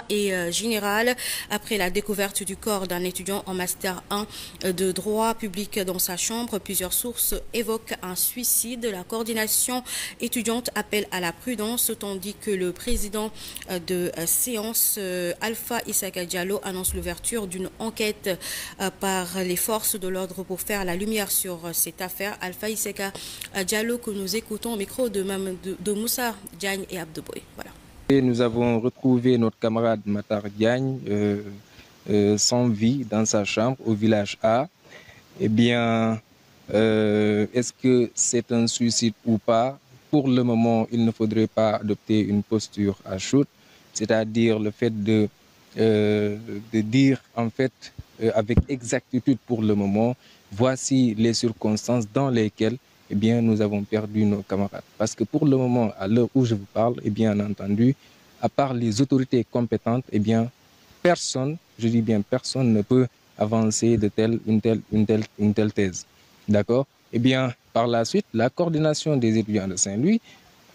et générale après la découverte du corps d'un étudiant en master 1 de droit public dans sa chambre. Plusieurs sources évoquent un suicide. La coordination étudiante appelle à la prudence tandis que le président de séance Alpha Isseka Diallo annonce l'ouverture d'une enquête par les forces de l'ordre pour faire la lumière sur cette affaire. Alpha Isseka Diallo que nous écoutons au micro de Moussa Diagne et Abdeboy. Voilà. Et nous avons retrouvé notre camarade Matar Diagne sans vie dans sa chambre au village A. Eh bien, est-ce que c'est un suicide ou pas? Pour le moment, il ne faudrait pas adopter une posture à chaude, c'est-à-dire le fait de dire en fait avec exactitude pour le moment, voici les circonstances dans lesquelles eh bien, nous avons perdu nos camarades. Parce que pour le moment, à l'heure où je vous parle, eh bien entendu, à part les autorités compétentes, eh bien, personne, je dis bien personne, ne peut avancer de une telle thèse. D'accord? Eh bien, par la suite, la coordination des étudiants de Saint-Louis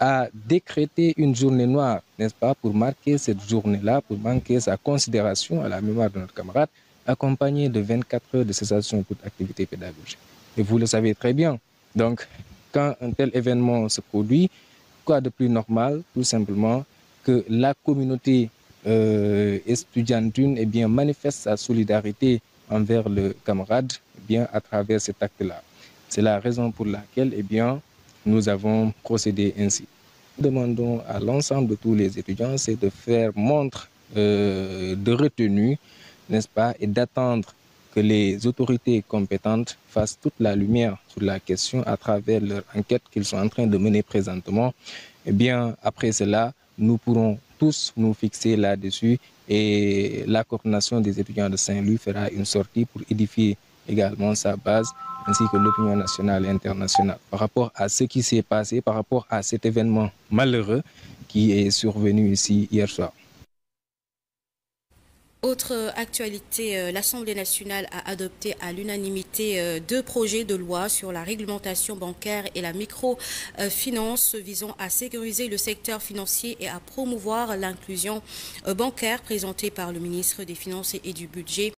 a décrété une journée noire, n'est-ce pas, pour marquer cette journée-là, pour marquer sa considération à la mémoire de notre camarade, accompagnée de 24 heures de cessation de toute activité pédagogique. Et vous le savez très bien. Donc, quand un tel événement se produit, quoi de plus normal, tout simplement, que la communauté estudiantine eh bien, manifeste sa solidarité envers le camarade eh bien, à travers cet acte-là. C'est la raison pour laquelle eh bien, nous avons procédé ainsi. Nous demandons à l'ensemble de tous les étudiants, c'est de faire montre de retenue, n'est-ce pas, et d'attendre que les autorités compétentes fassent toute la lumière sur la question à travers leur enquête qu'ils sont en train de mener présentement. Eh bien, après cela, nous pourrons tous nous fixer là-dessus et la coordination des étudiants de Saint-Louis fera une sortie pour édifier également sa base ainsi que l'opinion nationale et internationale par rapport à ce qui s'est passé, par rapport à cet événement malheureux qui est survenu ici hier soir. Autre actualité, l'Assemblée nationale a adopté à l'unanimité deux projets de loi sur la réglementation bancaire et la microfinance visant à sécuriser le secteur financier et à promouvoir l'inclusion bancaire présentés par le ministre des Finances et du Budget.